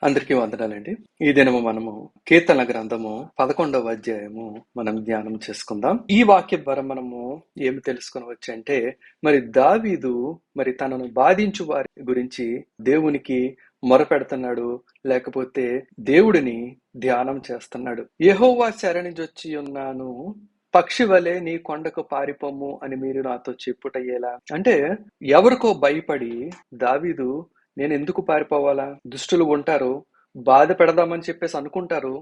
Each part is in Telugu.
అందరికీ వందనాలండి. ఈ దినము మనము కీర్తన గ్రంథము 11వ అధ్యాయము మనం ధ్యానం చేసుకుందాం. ఈ వాక్యం ద్వారా మనము ఏమి తెలుసుకొనవచ్చు అంటే, మరి దావీదు తనను బాధించు వారి గురించి దేవునికి మొరపెడుతున్నాడు, లేకపోతే దేవుడిని ధ్యానం చేస్తున్నాడు. యెహోవా శరణిజొచ్చి ఉన్నాను, పక్షి వలె నీ కొండకు పారిపోము అని మీరు నాతో చెప్పుటయ్యేలా. అంటే ఎవరికో భయపడి దావీదు నేను ఎందుకు పారిపోవాలా? దుష్టులు ఉంటారు, బాధ పెడదామని చెప్పేసి అనుకుంటారు,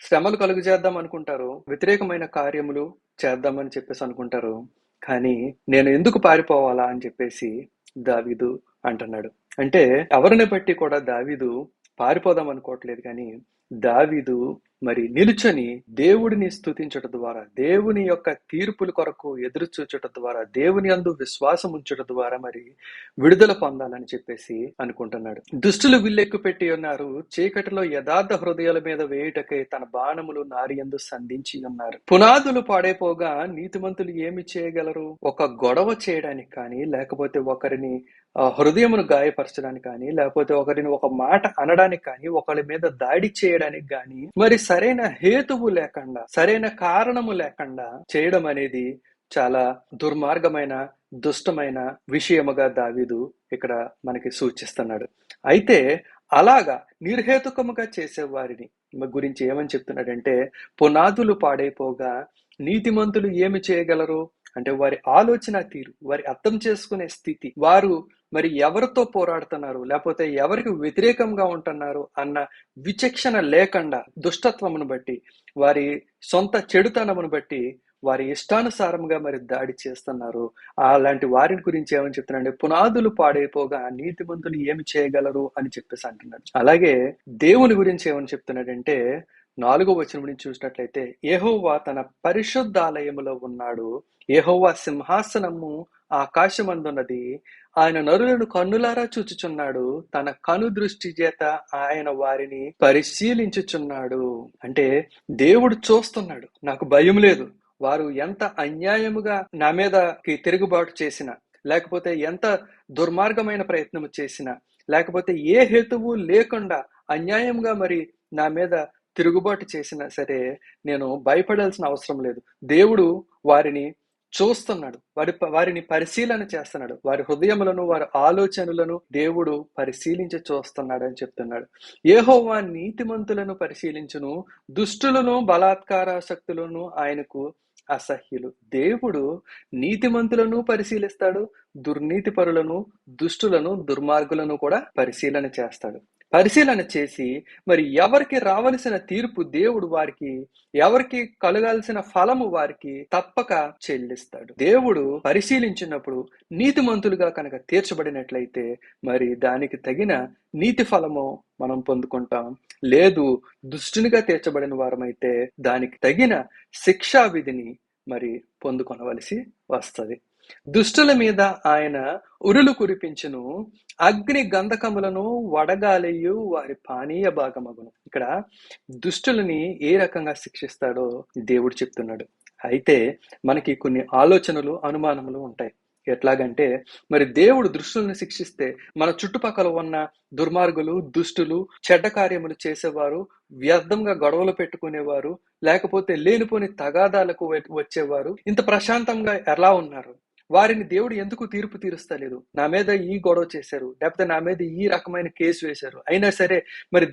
శ్రమలు కలుగు చేద్దాం అనుకుంటారు, వ్యతిరేకమైన కార్యములు చేద్దామని చెప్పేసి అనుకుంటారు. కానీ నేను ఎందుకు పారిపోవాలా అని చెప్పేసి దావీదు అంటున్నాడు. అంటే ఎవరిని బట్టి కూడా దావీదు పారిపోదాం అనుకోవట్లేదు, కానీ దావీదు నిలుచొని దేవుడిని స్తుతించడం ద్వారా, దేవుని యొక్క తీర్పుల కొరకు ఎదురు చూచటం ద్వారా, దేవుని యందు విశ్వాసం ఉంచడం ద్వారా విడుదల పొందాలని చెప్పేసి అనుకుంటున్నాడు. దుష్టులు విల్లెక్కు పెట్టి ఉన్నారు, చీకటిలో యథార్థ హృదయాల మీద వేయుటకై తన బాణములు నారి యందు సంధించి ఉన్నారు. పునాదులు పాడైపోగా నీతిమంతులు ఏమి చేయగలరు? ఒక గొడవ చేయడానికి కానీ, లేకపోతే ఒకరిని హృదయమును గాయపరచడానికి కానీ, లేకపోతే ఒకరిని ఒక మాట అనడానికి కానీ, ఒకరి మీద దాడి చేయడానికి కానీ సరైన హేతువు లేకుండా, సరైన కారణము లేకుండా చేయడం అనేది చాలా దుర్మార్గమైన, దుష్టమైన విషయముగా దావీదు ఇక్కడ మనకి సూచిస్తున్నాడు. అయితే అలాగా నిర్హేతుకముగా చేసే వారిని గురించి ఏమని చెప్తున్నాడంటే, పునాదులు పాడైపోగా నీతిమంతులు ఏమి చేయగలరు అంటే, వారి ఆలోచన తీరు, వారి అర్థం చేసుకునే స్థితి, వారు ఎవరితో పోరాడుతున్నారు, లేకపోతే ఎవరికి వ్యతిరేకంగా ఉంటున్నారు అన్న విచక్షణ లేకుండా, దుష్టత్వమును బట్టి, వారి సొంత చెడుతనమును బట్టి వారి ఇష్టానుసారంగా దాడి చేస్తున్నారు. అలాంటి వారి గురించి ఏమని చెప్తున్నాడు? పునాదులు పాడైపోగా నీతిమంతులు ఏమి చేయగలరు అని చెప్పేసి అంటున్నాడు. అలాగే దేవుని గురించి ఏమని చెప్తున్నాడంటే, 4వ వచనం నుంచి చూసినట్లయితే, యెహోవా తన పరిశుద్ధాలయములో ఉన్నాడు, యెహోవా సింహాసనము ఆకాశమందున్నది, ఆయన నరులను కన్నులారా చూచుచున్నాడు, తన కను దృష్టి చేత ఆయన వారిని పరిశీలించుచున్నాడు. అంటే దేవుడు చూస్తున్నాడు, నాకు భయం లేదు. వారు ఎంత అన్యాయముగా నా మీదకి తిరుగుబాటు చేసినా, లేకపోతే ఎంత దుర్మార్గమైన ప్రయత్నం చేసినా, లేకపోతే ఏ హేతువు లేకుండా అన్యాయంగా నా మీద తిరుగుబాటు చేసినా సరే, నేను భయపడాల్సిన అవసరం లేదు. దేవుడు వారిని చూస్తున్నాడు, వారిని పరిశీలన చేస్తున్నాడు, వారి హృదయములను, వారి ఆలోచనలను దేవుడు పరిశీలించి చూస్తున్నాడు అని చెప్తున్నాడు. యెహోవా నీతిమంతులను పరిశీలించును, దుష్టులను బలాత్కారాసక్తులను ఆయనకు అసహ్యులు. దేవుడు నీతిమంతులను పరిశీలిస్తాడు, దుర్నీతి పరులను, దుష్టులను, దుర్మార్గులను కూడా పరిశీలన చేస్తాడు. పరిశీలన చేసి ఎవరికి రావలసిన తీర్పు దేవుడు వారికి, ఎవరికి కలగాల్సిన ఫలము వారికి తప్పక చెల్లిస్తాడు. దేవుడు పరిశీలించినప్పుడు నీతిమంతులుగా కనుక తీర్చబడినట్లయితే దానికి తగిన నీతి ఫలము మనం పొందుకుంటాం. లేదు, దుష్టునిగా తీర్చబడిన వారమైతే దానికి తగిన శిక్షా విధిని పొందుకొనవలసి వస్తుంది. దుష్టుల మీద ఆయన ఉరులు కురిపించును, అగ్ని గంధకములను వడగాలియు వారి పానీయ భాగమగును. ఇక్కడ దుష్టులని ఏ రకంగా శిక్షిస్తాడో దేవుడు చెప్తున్నాడు. అయితే మనకి కొన్ని ఆలోచనలు, అనుమానములు ఉంటాయి. ఎట్లాగంటే దేవుడు దుష్టులను శిక్షిస్తే మన చుట్టుపక్కల ఉన్న దుర్మార్గులు, దుష్టులు, చెడ్డ కార్యములు చేసేవారు, వ్యర్థంగా గొడవలు పెట్టుకునేవారు, లేకపోతే లేనిపోని తగాదాలకు వచ్చేవారు ఇంత ప్రశాంతంగా ఎలా ఉన్నారు? వారిని దేవుడు ఎందుకు తీర్పు తీరుస్తలేదు? నా మీద ఈ గొడవ చేశారు, లేకపోతే నా మీద ఈ రకమైన కేసు వేశారు, అయినా సరే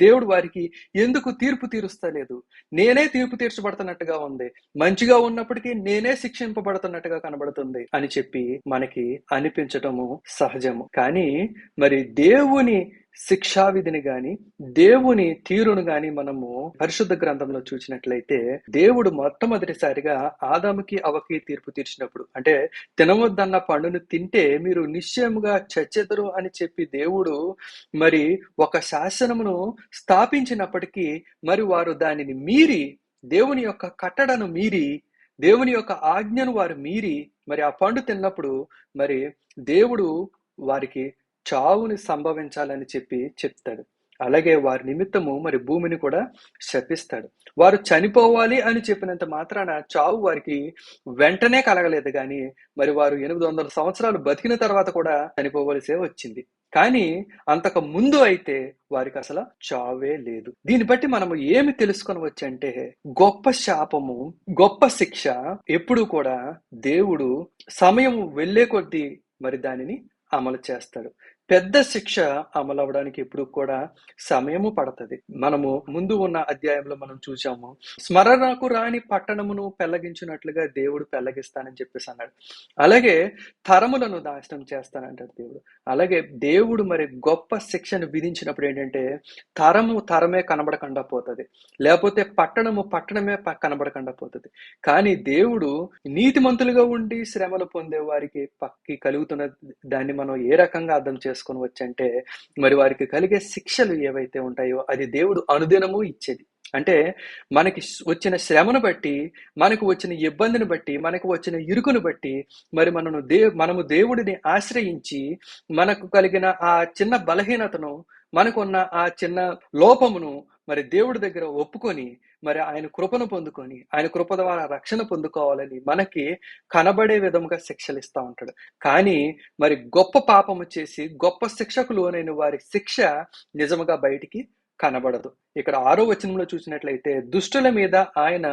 దేవుడు వారికి ఎందుకు తీర్పు తీరుస్తలేదు? నేనే తీర్పు తీర్చబడుతున్నట్టుగా ఉంది, మంచిగా ఉన్నప్పటికీ నేనే శిక్షింపబడుతున్నట్టుగా కనబడుతుంది అని చెప్పి మనకి అనిపించటము సహజము. కానీ దేవుని శిక్షావిధిని గాని, దేవుని తీరును గాని మనము పరిశుద్ధ గ్రంథంలో చూసినట్లయితే, దేవుడు మొట్టమొదటిసారిగా ఆదాముకి, అవ్వకి తీర్పు తీర్చినప్పుడు, అంటే తినవద్దన్న పండును తింటే మీరు నిశ్చయముగా చచ్చెదరు అని చెప్పి దేవుడు ఒక శాసనమును స్థాపించినప్పటికీ వారు దానిని మీరి, దేవుని యొక్క కట్టడను మీరి, దేవుని యొక్క ఆజ్ఞను వారు మీరి ఆ పండు తిన్నప్పుడు దేవుడు వారికి చావుని సంభవించాలని చెప్పి చెప్తాడు. అలాగే వారి నిమిత్తము భూమిని కూడా శపిస్తాడు. వారు చనిపోవాలి అని చెప్పినంత మాత్రాన చావు వారికి వెంటనే కలగలేదు, కానీ వారు 800 సంవత్సరాలు బతికిన తర్వాత కూడా చనిపోవలసే వచ్చింది. కానీ అంతకు ముందు అయితే వారికి అసలు చావే లేదు. దీన్ని బట్టి మనము ఏమి తెలుసుకొనవచ్చు అంటే, గొప్ప శాపము, గొప్ప శిక్ష ఎప్పుడు కూడా దేవుడు సమయం వెళ్ళే కొద్దీ మరి దానిని అమలు చేస్తాడు. పెద్ద శిక్ష అమలవడానికి ఎప్పుడు కూడా సమయము పడతది. మనము ముందు ఉన్న అధ్యాయంలో మనం చూసాము, స్మరణకు రాని పట్టణమును పెళ్లగించినట్లుగా దేవుడు పెళ్లగిస్తానని చెప్పేసి అన్నాడు. అలాగే తరములను నాశనం చేస్తానంటాడు దేవుడు. అలాగే దేవుడు మరి గొప్ప శిక్షను విధించినప్పుడు ఏంటంటే, తరమే కనబడకుండా పోతది, లేకపోతే పట్టణమే కనబడకుండా పోతది. కానీ దేవుడు నీతిమంతులుగా ఉండి శ్రమలు పొందే వారికి పక్కి కలుగుతున్న దాన్ని మనం ఏ రకంగా అర్థం చేసుకొని వచ్చంటే, మరి వారికి కలిగే శిక్షలు ఏవైతే ఉంటాయో అది దేవుడు అనుదినము ఇచ్చేది. అంటే మనకి వచ్చిన శ్రమను బట్టి, మనకు వచ్చిన ఇబ్బందిని బట్టి, మనకు వచ్చిన ఇరుకును బట్టి మరి మనము దేవుడిని ఆశ్రయించి మనకు కలిగిన ఆ చిన్న బలహీనతను, మనకున్న ఆ చిన్న లోపమును మరి దేవుడి దగ్గర ఒప్పుకొని మరి ఆయన కృపను పొందుకొని, ఆయన కృప ద్వారా రక్షణ పొందుకోవాలని మనకి కనబడే విధముగా శిక్షలు ఇస్తా ఉంటాడు. కానీ మరి గొప్ప పాపము చేసి గొప్ప శిక్షకు లోనైన వారి శిక్ష నిజముగా బయటికి కనబడదు. ఇక్కడ 6వ వచనంలో చూసినట్లయితే, దుష్టుల మీద ఆయన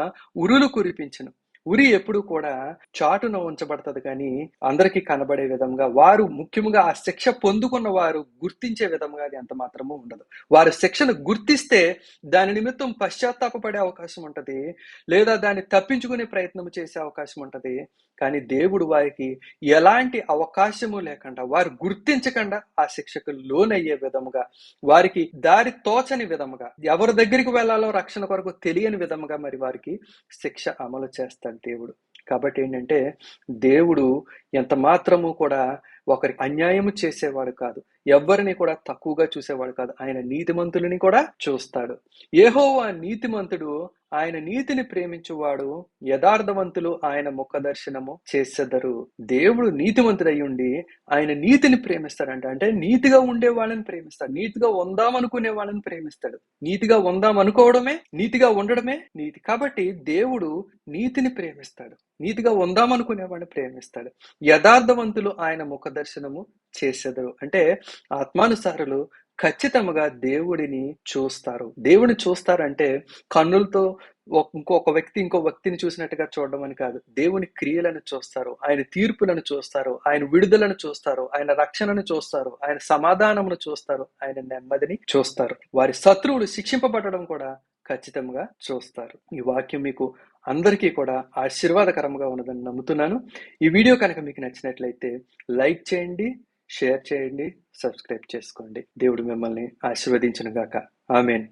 ఉరులు కురిపించెను. ఉరి ఎప్పుడు కూడా చాటున ఉంచబడుతుంది కానీ అందరికీ కనబడే విధంగా, వారు ముఖ్యంగా ఆ శిక్ష పొందుకున్న వారు గుర్తించే విధంగా అది ఎంత మాత్రమూ ఉండదు. వారు శిక్షను గుర్తిస్తే దాని నిమిత్తం పశ్చాత్తాపపడే అవకాశం ఉంటది, లేదా దాన్ని తప్పించుకునే ప్రయత్నం చేసే అవకాశం ఉంటది. కానీ దేవుడు వారికి ఎలాంటి అవకాశము లేకుండా, వారు గుర్తించకుండా ఆ శిక్షకు లోనయ్యే విధముగా, వారికి దారి తోచని విధముగా, ఎవరి దగ్గరికి వెళ్లాలో రక్షణ కొరకు తెలియని విధముగా మరి వారికి శిక్ష అమలు చేస్తాడు దేవుడు. కాబట్టి ఏంటంటే, దేవుడు ఎంత మాత్రము కూడా ఒకరికి అన్యాయము చేసేవాడు కాదు, ఎవ్వరిని కూడా తక్కువగా చూసేవాడు కాదు. ఆయన నీతిమంతులని కూడా చూస్తాడు. యెహోవా నీతిమంతుడు, ఆయన నీతిని ప్రేమించువాడు, యథార్థవంతులు ఆయన ముఖ దర్శనము చేసెదరు. దేవుడు నీతిమంతుడై ఉండి ఆయన నీతిని ప్రేమిస్తాడంట. అంటే నీతిగా ఉండే వాళ్ళని ప్రేమిస్తాడు, నీతిగా ఉందామనుకునే వాళ్ళని ప్రేమిస్తాడు. నీతిగా ఉందామనుకోవడమే, నీతిగా ఉండడమే నీతి. కాబట్టి దేవుడు నీతిని ప్రేమిస్తాడు, నీతిగా ఉందామనుకునే వాడిని ప్రేమిస్తాడు. యథార్థవంతులు ఆయన ముఖ దర్శనము చేసెదరు. అంటే ఆత్మానుసారులు ఖచ్చితంగా దేవుడిని చూస్తారు. దేవుడిని చూస్తారంటే కన్నులతో ఇంకో వ్యక్తిని చూసినట్టుగా చూడడం అని కాదు. దేవుని క్రియలను చూస్తారు, ఆయన తీర్పులను చూస్తారు, ఆయన విడుదలను చూస్తారు, ఆయన రక్షణను చూస్తారు, ఆయన సమాధానమును చూస్తారు, ఆయన నెమ్మదిని చూస్తారు. వారి శత్రువులు శిక్షింపబడడం కూడా ఖచ్చితంగా చూస్తారు. ఈ వాక్యం మీకు అందరికీ కూడా ఆశీర్వాదకరంగా ఉన్నదని నమ్ముతున్నాను. ఈ వీడియో కనుక మీకు నచ్చినట్లయితే లైక్ చేయండి, షేర్ చేయండి, సబ్స్క్రైబ్ చేసుకోండి. దేవుడు మిమ్మల్ని ఆశీర్వదించును గాక. ఆమేన్.